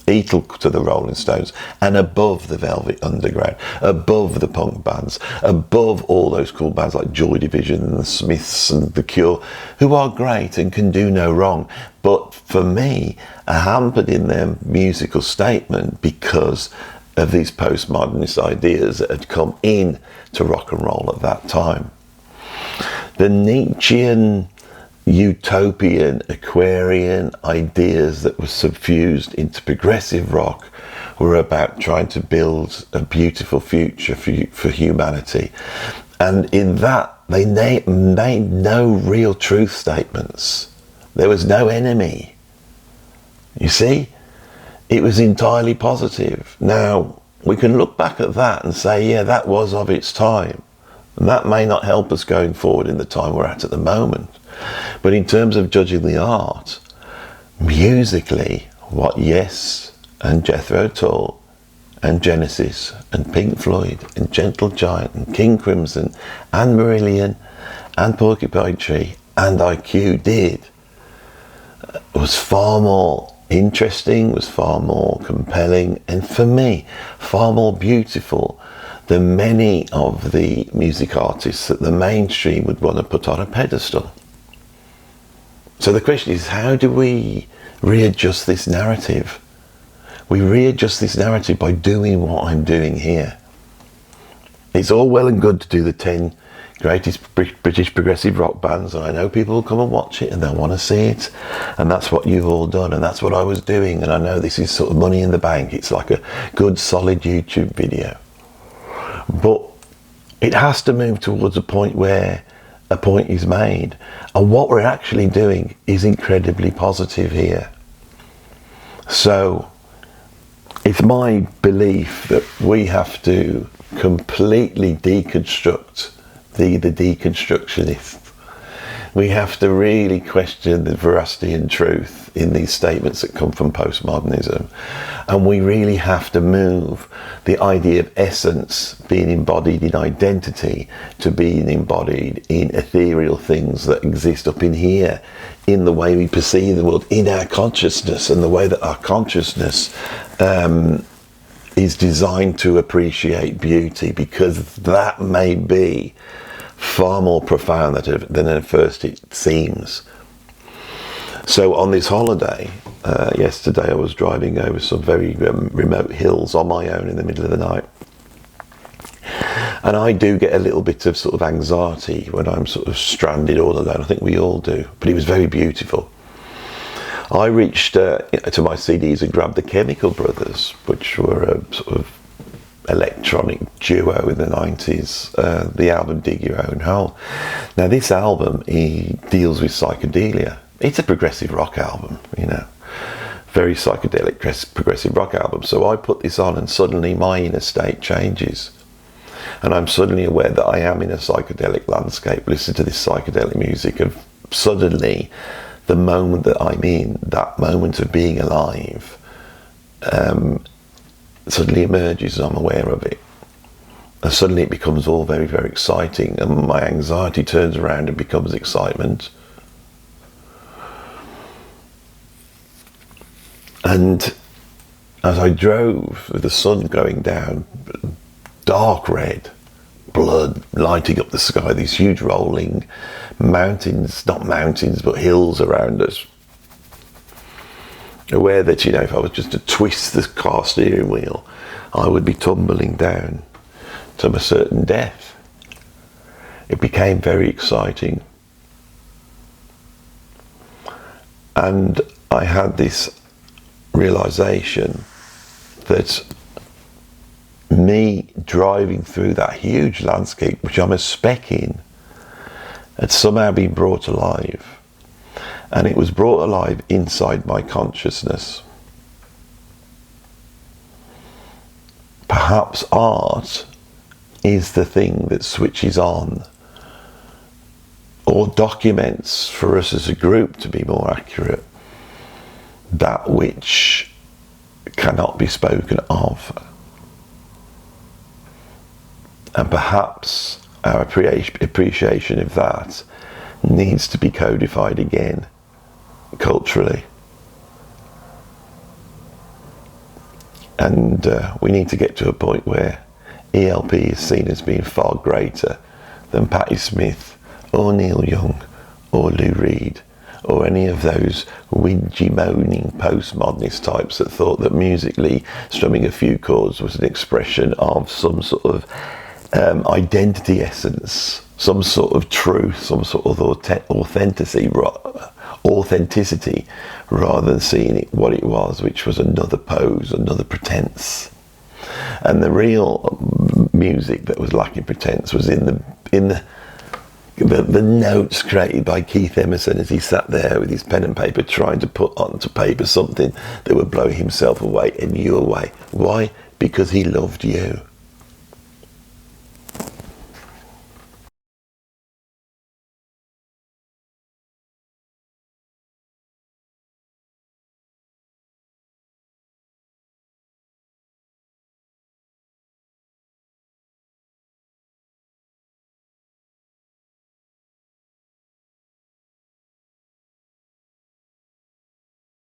equal to the Rolling Stones, and above the Velvet Underground, above the punk bands, above all those cool bands like Joy Division and the Smiths and The Cure, who are great and can do no wrong, but for me are hampered in their musical statement because of these postmodernist ideas that had come in to rock and roll at that time. The Nietzschean, utopian, Aquarian ideas that were suffused into progressive rock were about trying to build a beautiful future for humanity. And in that, they made no real truth statements. There was no enemy. You see? It was entirely positive. Now, we can look back at that and say, yeah, that was of its time. And that may not help us going forward in the time we're at the moment. But in terms of judging the art, musically, what Yes and Jethro Tull and Genesis and Pink Floyd and Gentle Giant and King Crimson and Marillion and Porcupine Tree and IQ did was far more interesting, was far more compelling, and for me, far more beautiful than many of the music artists that the mainstream would want to put on a pedestal. So the question is, how do we readjust this narrative? We readjust this narrative by doing what I'm doing here. It's all well and good to do the 10 greatest British progressive rock bands, and I know people will come and watch it and they'll want to see it, and that's what you've all done, and that's what I was doing, and I know this is sort of money in the bank. It's like a good solid YouTube video, but it has to move towards a point where a point is made, and what we're actually doing is incredibly positive here. So it's my belief that we have to completely deconstruct the deconstructionist. We have to really question the veracity and truth in these statements that come from postmodernism, and we really have to move the idea of essence being embodied in identity to being embodied in ethereal things that exist up in here, in the way we perceive the world, in our consciousness, and the way that our consciousness is designed to appreciate beauty, because that may be far more profound than at first it seems. So on this holiday, yesterday I was driving over some very remote hills on my own in the middle of the night. And I do get a little bit of sort of anxiety when I'm sort of stranded all alone. I think we all do, but it was very beautiful. I reached to my CDs and grabbed the Chemical Brothers, which were a sort of electronic duo in the 90s, the album Dig Your Own Hole. Now this album, he deals with psychedelia. It's a progressive rock album, you know, very psychedelic progressive rock album. So I put this on and suddenly my inner state changes, and I'm suddenly aware that I am in a psychedelic landscape, listen to this psychedelic music, and suddenly the moment that I'm in, that moment of being alive, suddenly emerges and I'm aware of it. And suddenly it becomes all very, very exciting, and my anxiety turns around and becomes excitement. And as I drove with the sun going down, dark red, blood lighting up the sky, these huge rolling mountains, not mountains, but hills around us. Aware that, if I was just to twist the car steering wheel, I would be tumbling down to a certain death. It became very exciting. And I had this realization that me driving through that huge landscape, which I'm a speck in, had somehow been brought alive. And it was brought alive inside my consciousness. Perhaps art is the thing that switches on, or documents, for us as a group to be more accurate, that which cannot be spoken of. And perhaps our appreciation of that needs to be codified again, culturally. And we need to get to a point where ELP is seen as being far greater than Patti Smith, or Neil Young, or Lou Reed, or any of those whingy, moaning postmodernist types that thought that musically strumming a few chords was an expression of some sort of identity essence, some sort of truth, some sort of authenticity, rather than seeing it what it was, which was another pose, another pretense. And the real music that was lacking pretense was in the notes created by Keith Emerson as he sat there with his pen and paper trying to put onto paper something that would blow himself away and you away. Why? Because he loved you.